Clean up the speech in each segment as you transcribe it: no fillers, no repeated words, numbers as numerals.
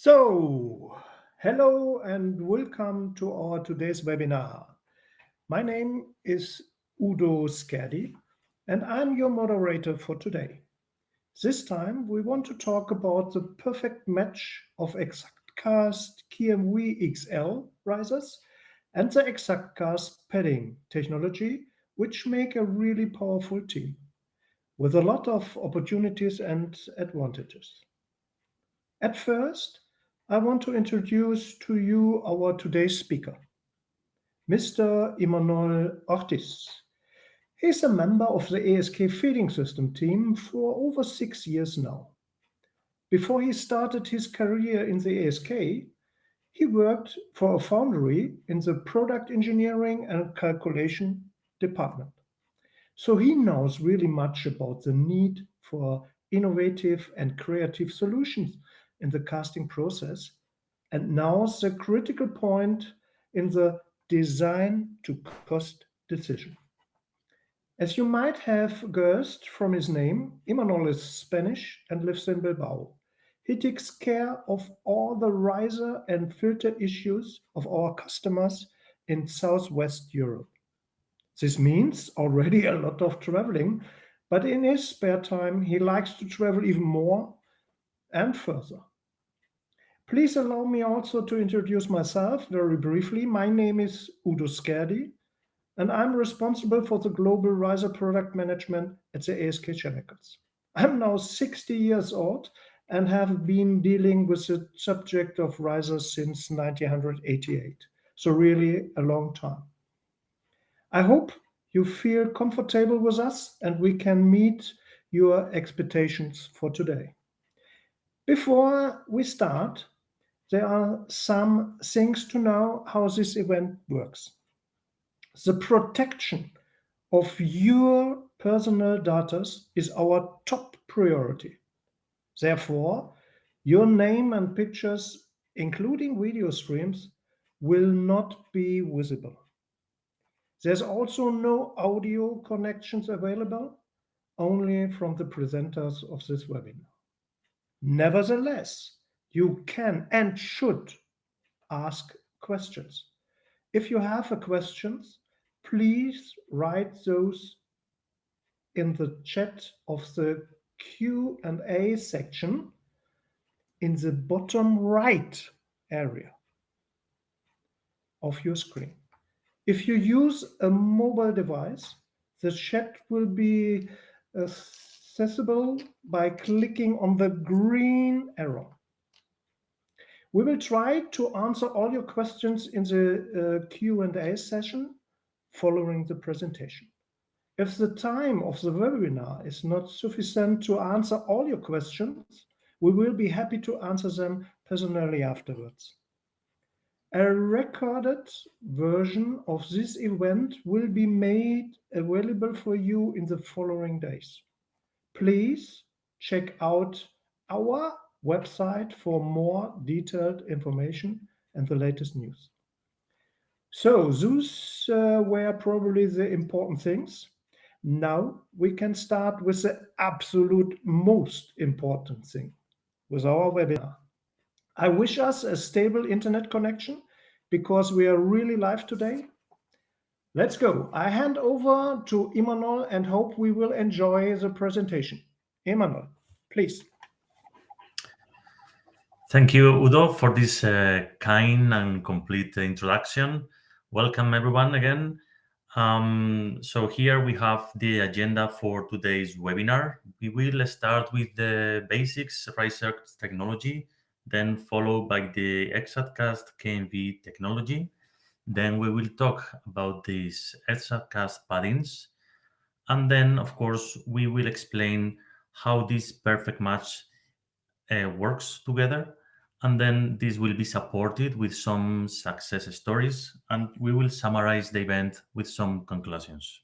So, hello and welcome to our today's webinar. My name is Udo Skerdi and I'm your moderator for today. This time we want to talk about the perfect match of EXACTCAST KMV XL risers and the EXACTCAST padding technology, which make a really powerful team with a lot of opportunities and advantages. At first, I want to introduce to you our today's speaker, Mr. Imanol Ortiz. He's a member of the ASK feeding system team for over 6 years now. Before he started his career in the ASK, he worked for a foundry in the product engineering and calculation department. So he knows really much about the need for innovative and creative solutions in the casting process. And now the critical point in the design to cost decision. As you might have guessed from his name, Imanol is Spanish and lives in Bilbao. He takes care of all the riser and filter issues of our customers in Southwest Europe. This means already a lot of traveling, but in his spare time, he likes to travel even more and further. Please allow me also to introduce myself very briefly. My name is Udo Skerdi, and I'm responsible for the global riser product management at the ASK Chemicals. I'm now 60 years old and have been dealing with the subject of risers since 1988, so really a long time. I hope you feel comfortable with us and we can meet your expectations for today. Before we start, there are some things to know how this event works. The protection of your personal data is our top priority. Therefore, your name and pictures, including video streams, will not be visible. There's also no audio connections available, only from the presenters of this webinar. Nevertheless, you can and should ask questions. If you have questions, please write those in the chat of the Q&A section in the bottom right area of your screen. If you use a mobile device, the chat will be accessible by clicking on the green arrow. We will try to answer all your questions in the Q&A session following the presentation. If the time of the webinar is not sufficient to answer all your questions, we will be happy to answer them personally afterwards. A recorded version of this event will be made available for you in the following days. Please check out our website for more detailed information and the latest news. So those were probably the important things. Now we can start with the absolute most important thing, with our webinar. I wish us a stable internet connection because we are really live today. Let's go. I hand over to Imanol and hope we will enjoy the presentation. Imanol, please. Thank you, Udo, for this kind and complete introduction. Welcome, everyone, again. So here we have the agenda for today's webinar. We will start with the basics riser technology, then followed by the EXACTCAST KMV technology. Then we will talk about these EXACTCAST paddings. And then, of course, we will explain how this perfect match works together. And then this will be supported with some success stories, and we will summarize the event with some conclusions.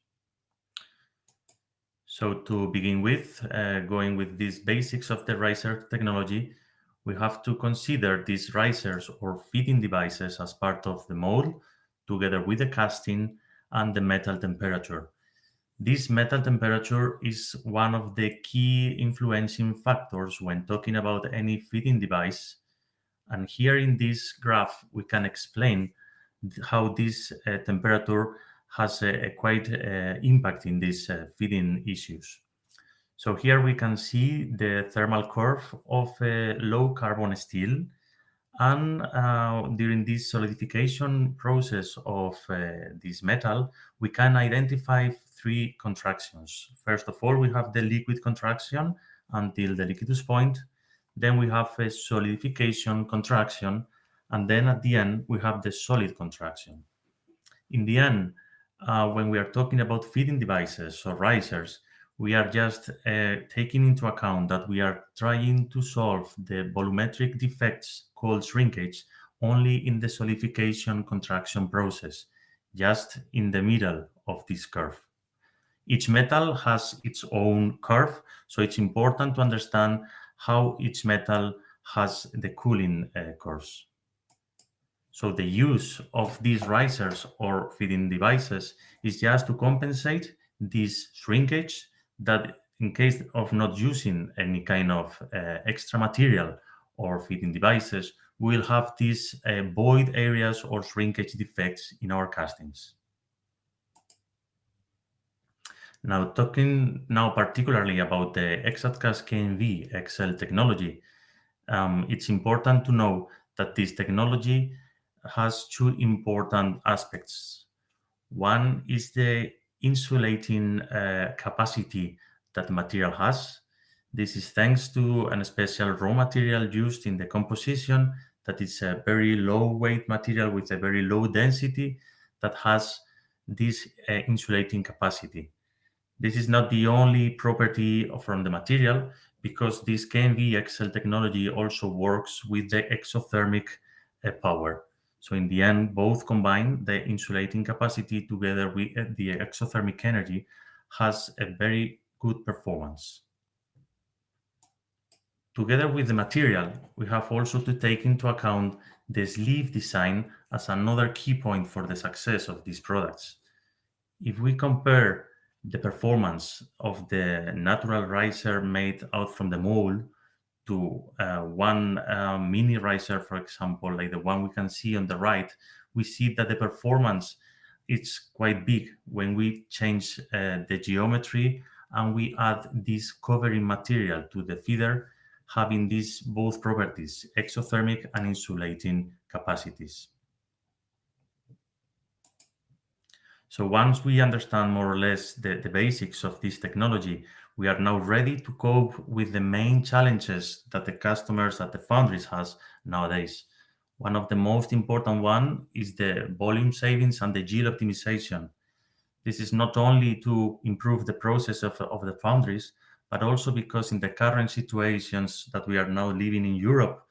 So to begin with, going with these basics of the riser technology, we have to consider these risers or feeding devices as part of the mold, together with the casting and the metal temperature. This metal temperature is one of the key influencing factors when talking about any feeding device. And here in this graph, we can explain how this temperature has a quite impact in these feeding issues. So here we can see the thermal curve of a low carbon steel. And during this solidification process of this metal, we can identify three contractions. First of all, we have the liquid contraction until the liquidus point. Then we have a solidification contraction. And then at the end, we have the solid contraction. In the end, when we are talking about feeding devices or risers, we are just taking into account that we are trying to solve the volumetric defects called shrinkage only in the solidification contraction process, just in the middle of this curve. Each metal has its own curve, so it's important to understand how each metal has the cooling curves. So the use of these risers or feeding devices is just to compensate this shrinkage that in case of not using any kind of extra material or feeding devices, we'll have these void areas or shrinkage defects in our castings. Now, talking now particularly about the EXACTCAST KMV XL technology, it's important to know that this technology has two important aspects. One is the insulating capacity that the material has. This is thanks to a special raw material used in the composition that is a very low weight material with a very low density that has this insulating capacity. This is not the only property from the material, because this KMV XL technology also works with the exothermic power. So in the end, both combine the insulating capacity together with the exothermic energy has a very good performance. Together with the material, we have also to take into account the sleeve design as another key point for the success of these products. If we compare the performance of the natural riser made out from the mold to one mini riser, for example, like the one we can see on the right, we see that the performance is quite big when we change the geometry and we add this covering material to the feeder, having these both properties, exothermic and insulating capacities. So once we understand more or less the basics of this technology, we are now ready to cope with the main challenges that the customers at the foundries has nowadays. One of the most important one is the volume savings and the yield optimization. This is not only to improve the process of the foundries, but also because in the current situations that we are now living in Europe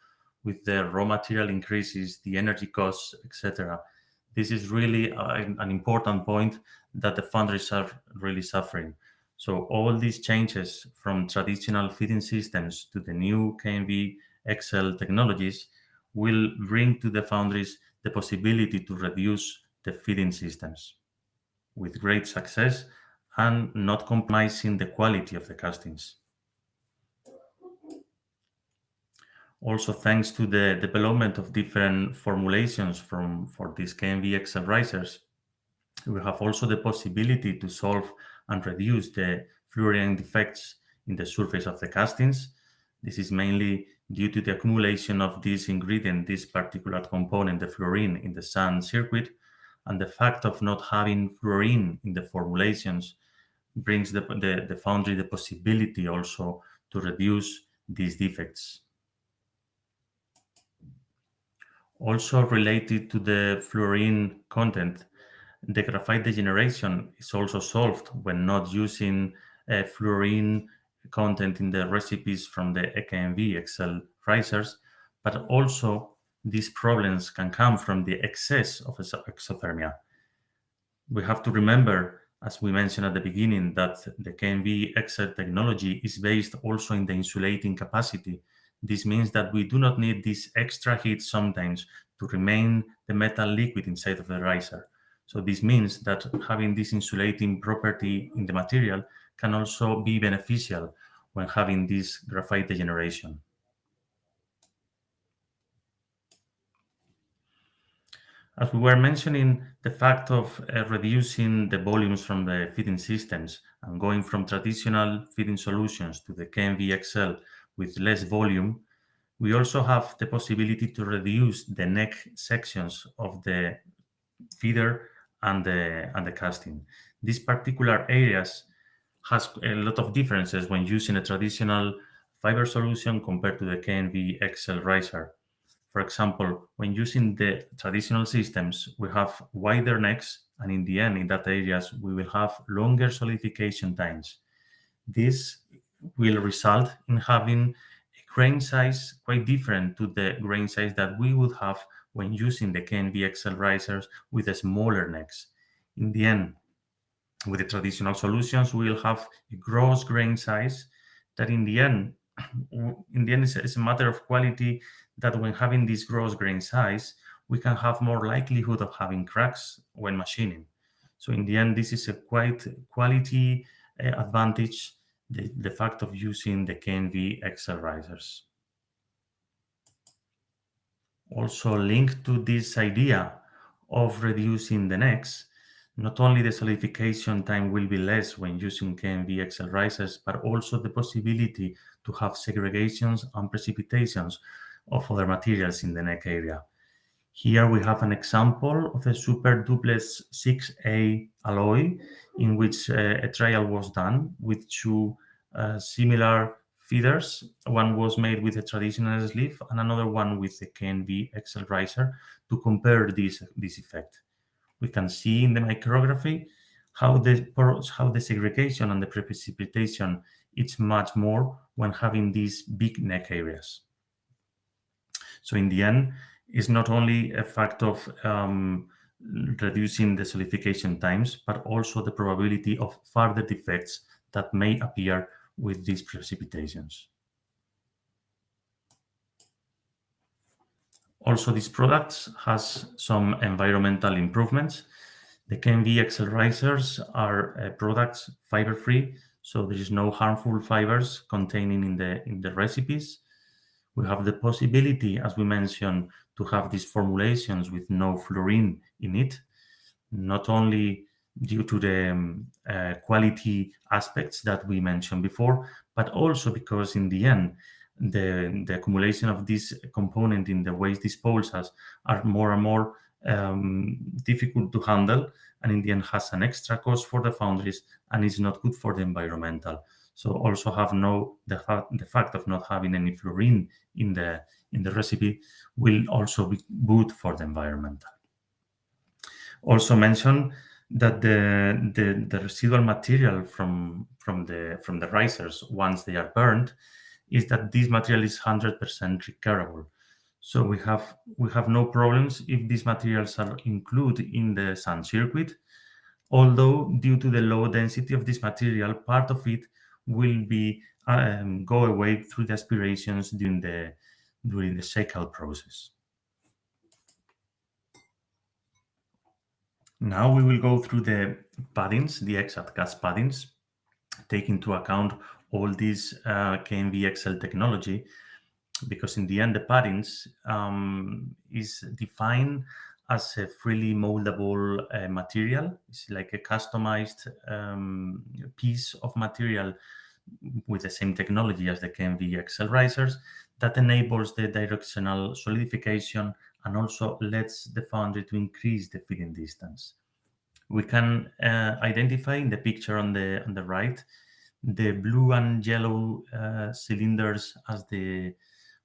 with the raw material increases, the energy costs, etc., this is really an important point that the foundries are really suffering. So all these changes from traditional feeding systems to the new KMV XL technologies will bring to the foundries the possibility to reduce the feeding systems with great success and not compromising the quality of the castings. Also, thanks to the development of different formulations for these KMV XL risers, we have also the possibility to solve and reduce the fluorine defects in the surface of the castings. This is mainly due to the accumulation of this ingredient, this particular component, the fluorine, in the sand circuit, and the fact of not having fluorine in the formulations brings the foundry the possibility also to reduce these defects. Also related to the fluorine content, the graphite degeneration is also solved when not using fluorine content in the recipes from the KMV XL risers, but also these problems can come from the excess of exothermia. We have to remember, as we mentioned at the beginning, that the KMV XL technology is based also in the insulating capacity. This means that we do not need this extra heat sometimes to remain the metal liquid inside of the riser. So this means that having this insulating property in the material can also be beneficial when having this graphite degeneration. As we were mentioning, the fact of reducing the volumes from the feeding systems and going from traditional feeding solutions to the KMV XL with less volume, we also have the possibility to reduce the neck sections of the feeder and the casting. These particular areas has a lot of differences when using a traditional fiber solution compared to the KMV XL riser. For example, when using the traditional systems, we have wider necks, and in the end, in that areas, we will have longer solidification times. This will result in having a grain size quite different to the grain size that we would have when using the KNV XL risers with the smaller necks. In the end, with the traditional solutions, we will have a gross grain size that in the end is a matter of quality, that when having this gross grain size, we can have more likelihood of having cracks when machining. So in the end, this is a quite quality advantage, the fact of using the KNV XL risers. Also linked to this idea of reducing the necks, not only the solidification time will be less when using KMV XL risers, but also the possibility to have segregations and precipitations of other materials in the neck area. Here we have an example of a super duplex 6A alloy in which a trial was done with two similar feeders. One was made with a traditional sleeve and another one with a KNV XL riser to compare this effect. We can see in the micrography how the segregation and the precipitation is much more when having these big neck areas. So in the end, it's not only a fact of reducing the solidification times, but also the probability of further defects that may appear with these precipitations. Also, these products has some environmental improvements. The KMV XL risers are products fiber-free, so there is no harmful fibers containing in the recipes. We have the possibility, as we mentioned, to have these formulations with no fluorine in it, not only due to the quality aspects that we mentioned before, but also because in the end, the accumulation of this component in the waste disposals are more and more difficult to handle, and in the end has an extra cost for the foundries and is not good for the environmental. So also have the fact of not having any fluorine in the recipe will also be good for the environmental. Also mention that the residual material from the risers, once they are burned, is that this material is 100% recoverable. So we have no problems if these materials are included in the sand circuit, although due to the low density of this material, part of it will be go away through the aspirations during the cycle process. Now we will go through the paddings, the EXACTCAST paddings, take into account all this KMV XL technology, because in the end the paddings is defined as a freely moldable material. It's like a customized piece of material with the same technology as the KMV XL risers that enables the directional solidification and also lets the foundry to increase the feeding distance. We can identify in the picture on the right the blue and yellow cylinders as the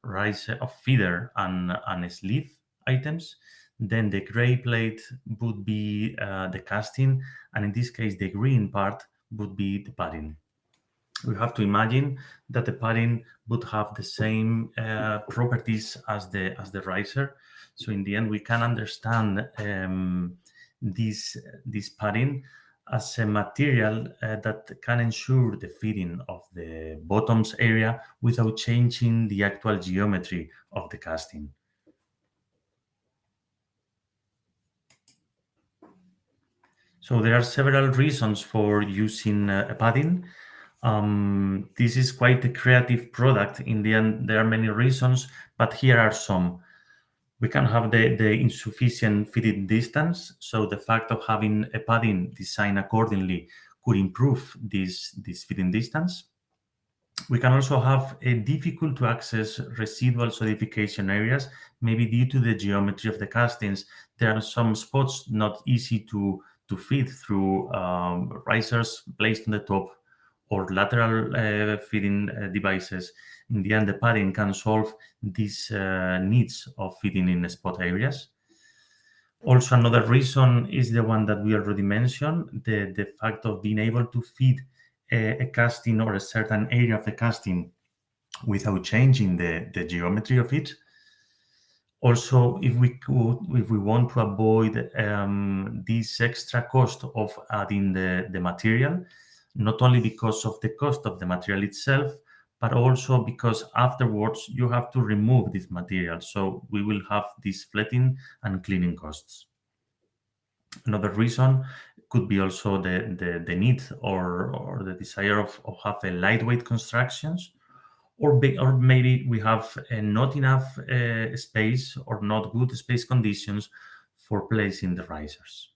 riser of feeder and sleeve items. Then the gray plate would be the casting, and in this case the green part would be the padding. We have to imagine that the padding would have the same properties as the riser. So in the end, we can understand this padding as a material that can ensure the feeding of the bottoms area without changing the actual geometry of the casting. So there are several reasons for using a padding. This is quite a creative product. In the end, there are many reasons, but here are some. We can have the insufficient fitting distance. So the fact of having a padding designed accordingly could improve this fitting distance. We can also have a difficult to access residual solidification areas, maybe due to the geometry of the castings. There are some spots not easy to fit through risers placed on the top or lateral feeding devices. In the end, the padding can solve these needs of fitting in spot areas. Also, another reason is the one that we already mentioned, the fact of being able to feed a casting or a certain area of the casting without changing the geometry of it. Also, if we want to avoid this extra cost of adding the material, not only because of the cost of the material itself, but also because afterwards you have to remove this material. So we will have these flattening and cleaning costs. Another reason could be also the need or the desire of have a lightweight constructions, or maybe we have not enough space or not good space conditions for placing the risers.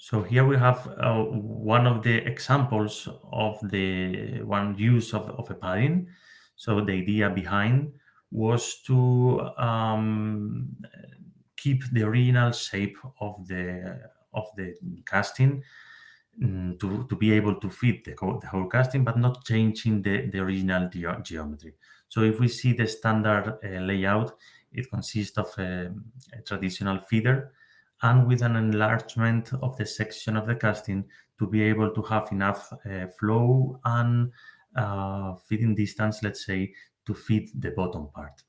So here we have one of the examples of the one use of a padding. So the idea behind was to keep the original shape of the casting, to be able to fit the whole casting, but not changing the original geometry. So if we see the standard layout, it consists of a traditional feeder and with an enlargement of the section of the casting to be able to have enough flow and fitting distance, let's say, to fit the bottom part.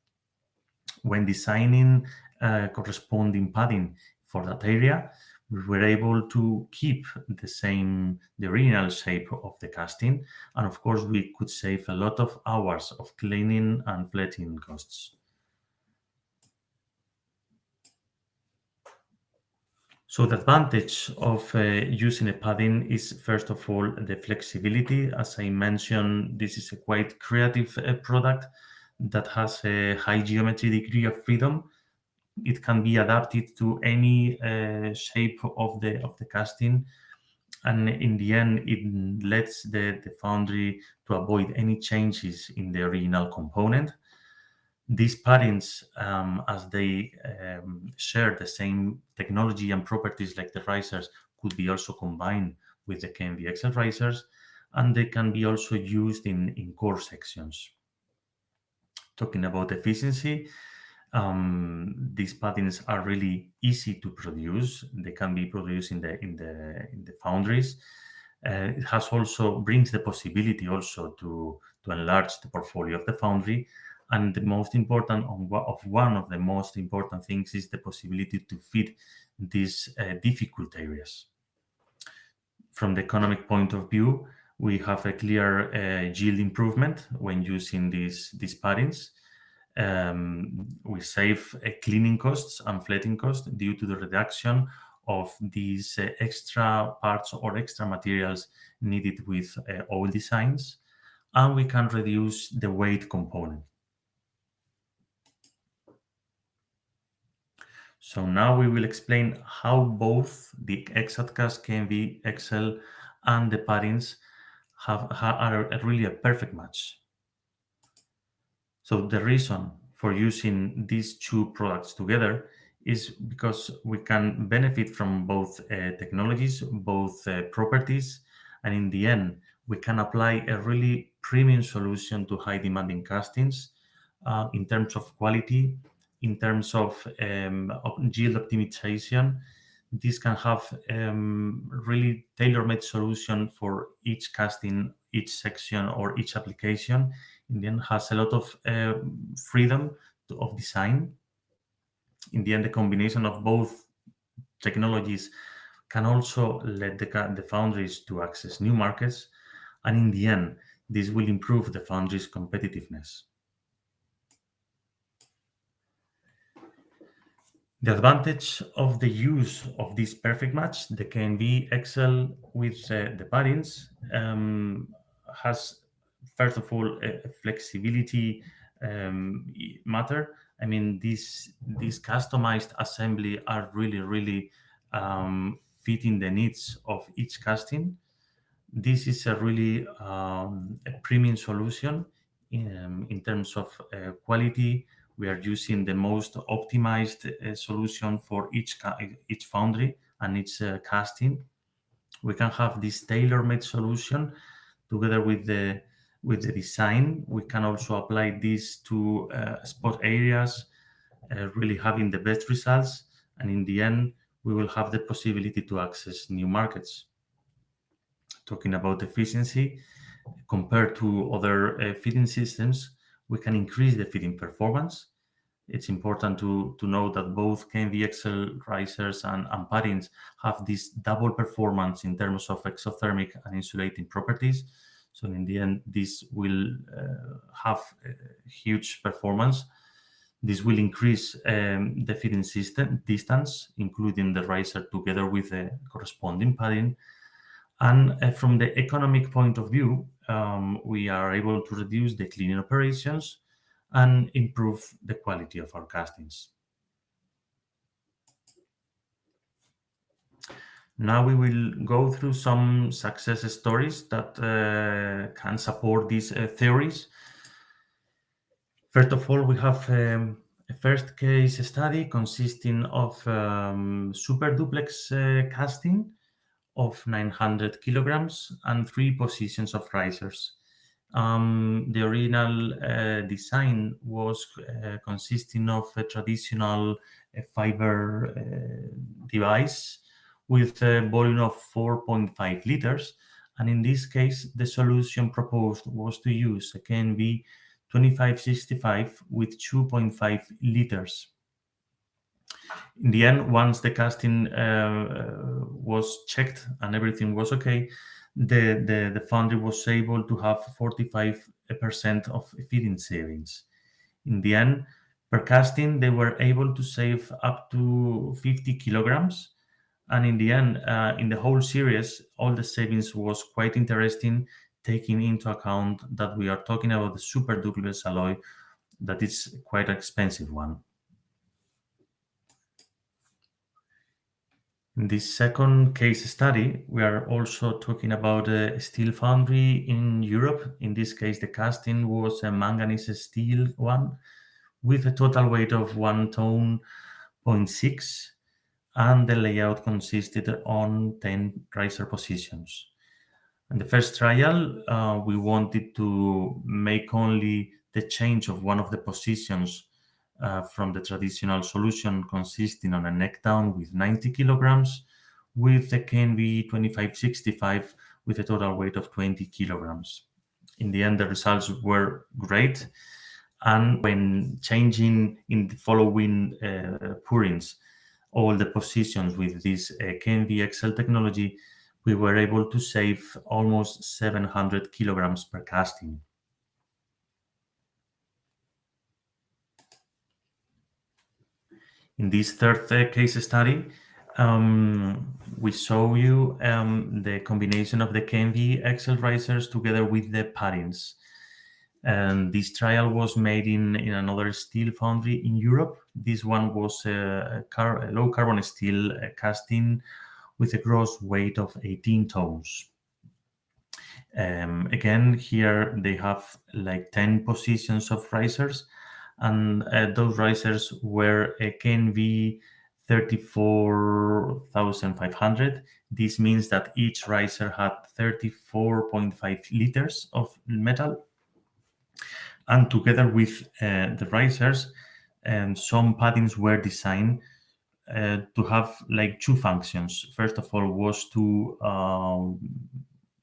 When designing corresponding padding for that area, we were able to keep the original shape of the casting, and of course we could save a lot of hours of cleaning and flattening costs. So the advantage of using a padding is, first of all, the flexibility. As I mentioned, this is a quite creative product that has a high geometry degree of freedom. It can be adapted to any shape of the casting, and in the end, it lets the foundry to avoid any changes in the original component. These paddings, as they share the same technology and properties like the risers, could be also combined with the KMV XL risers, and they can be also used in core sections. Talking about efficiency, these paddings are really easy to produce. They can be produced in the foundries. It has also brings the possibility also to enlarge the portfolio of the foundry. And the most important of one of the most important things is the possibility to fit these difficult areas. From the economic point of view, we have a clear yield improvement when using these paddings. We save cleaning costs and flattening costs due to the reduction of these extra parts or extra materials needed with oil designs, and we can reduce the weight component. So now we will explain how both the EXACTCAST KMV XL and the paddings are really a perfect match. So the reason for using these two products together is because we can benefit from both technologies, both properties, and in the end, we can apply a really premium solution to high demanding castings in terms of quality, in terms of yield optimization. This can have really tailor-made solution for each casting, each section, or each application. In the end, has a lot of freedom of design. In the end, the combination of both technologies can also let the foundries to access new markets, and in the end, this will improve the foundry's competitiveness. The advantage of the use of this perfect match, the KMV XL with the paddings, has, first of all, a flexibility matter. I mean, these customized assembly are really fitting the needs of each casting. This is a really a premium solution in terms of quality. We are using the most optimized solution for each foundry and each casting. We can have this tailor-made solution together with the design. We can also apply this to spot areas, really having the best results. And in the end, we will have the possibility to access new markets. Talking about efficiency, compared to other fitting systems, we can increase the fitting performance. It's important to know that both KMV XL risers and paddings have this double performance in terms of exothermic and insulating properties. So in the end, this will have huge performance. This will increase the fitting system distance, including the riser together with the corresponding padding. And from the economic point of view, we are able to reduce the cleaning operations and improve the quality of our castings. Now we will go through some success stories that can support these theories. First of all, we have a first case study consisting of super duplex casting of 900 kilograms and 3 positions of risers. The original design was consisting of a traditional fiber device with a volume of 4.5 liters. And in this case, the solution proposed was to use a KMV 2565 with 2.5 liters. In the end, once the casting was checked and everything was okay, the foundry was able to have 45% of fitting savings. In the end, per casting, they were able to save up to 50 kilograms. And in the end, in the whole series, all the savings was quite interesting, taking into account that we are talking about the super duplex alloy, that is quite an expensive one. In this second case study, we are also talking about a steel foundry in Europe. In this case, the casting was a manganese steel one with a total weight of 1 ton 0.6, and the layout consisted on 10 riser positions. In the first trial, we wanted to make only the change of one of the positions from the traditional solution consisting on a neck down with 90 kilograms with the KMV 2565 with a total weight of 20 kilograms. In the end, the results were great. And when changing in the following pourings all the positions with this KMV XL technology, we were able to save almost 700 kilograms per casting. In this third case study, we show you the combination of the KMV XL risers together with the paddings. And this trial was made in another steel foundry in Europe. This one was a low carbon steel casting with a gross weight of 18 tons. Again, here they have like 10 positions of risers, and those risers were a KMV 34,500. This means that each riser had 34.5 liters of metal. And together with the risers, some paddings were designed to have like two functions. First of all was to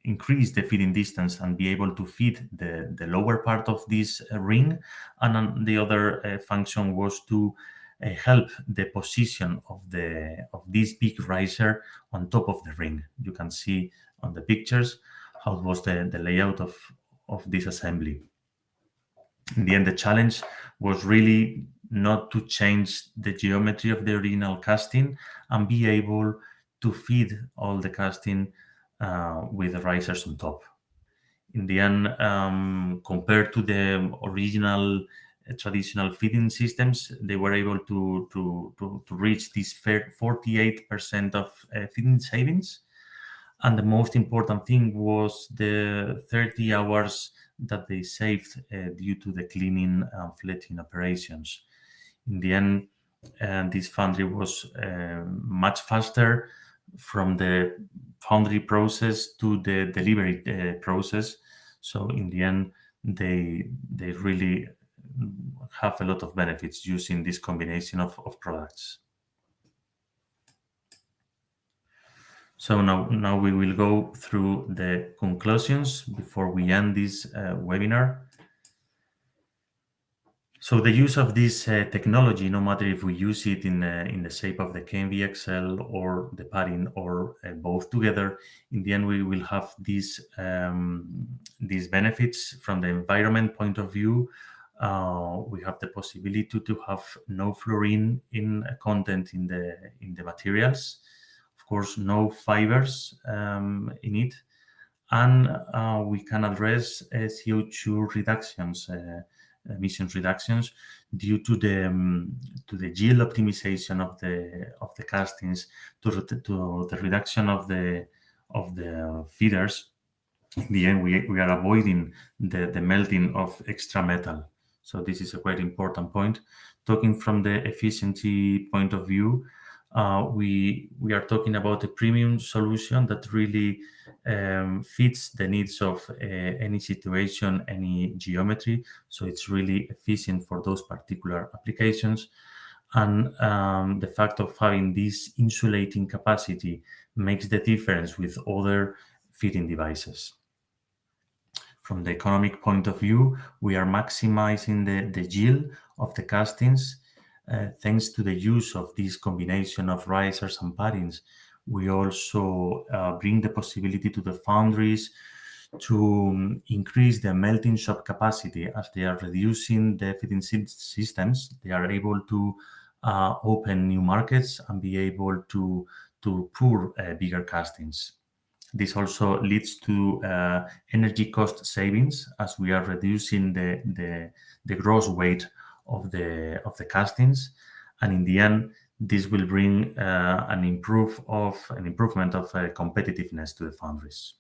increase the feeding distance and be able to feed the lower part of this ring. And the other function was to help the position of this big riser on top of the ring. You can see on the pictures how was the layout of this assembly. In the end, the challenge was really not to change the geometry of the original casting and be able to feed all the casting with the risers on top. In the end, compared to the original traditional feeding systems, they were able to reach this 48% of feeding savings. And the most important thing was the 30 hours that they saved due to the cleaning and fletching operations. In the end, this foundry was much faster from the foundry process to the delivery process. So in the end, they really have a lot of benefits using this combination of products. So now we will go through the conclusions before we end this webinar. So the use of this technology, no matter if we use it in the shape of the KMV XL or the padding or both together, in the end we will have these benefits from the environment point of view. We have the possibility to have no fluorine in content in the materials. Of course, no fibers in it, and we can address CO2 reductions. Emissions reductions due to the yield optimization of the castings, to the reduction of the feeders. In the end, we are avoiding the melting of extra metal. So this is a quite important point. Talking from the efficiency point of view, we are talking about a premium solution that really fits the needs of any situation, any geometry. So it's really efficient for those particular applications. And the fact of having this insulating capacity makes the difference with other fitting devices. From the economic point of view, we are maximizing the yield of the castings. Thanks to the use of this combination of risers and paddings, we also bring the possibility to the foundries to increase the melting shop capacity. As they are reducing the fitting systems, they are able to open new markets and be able to pour bigger castings. This also leads to energy cost savings, as we are reducing the gross weight of the castings, and in the end, this will bring an improvement of competitiveness to the foundries.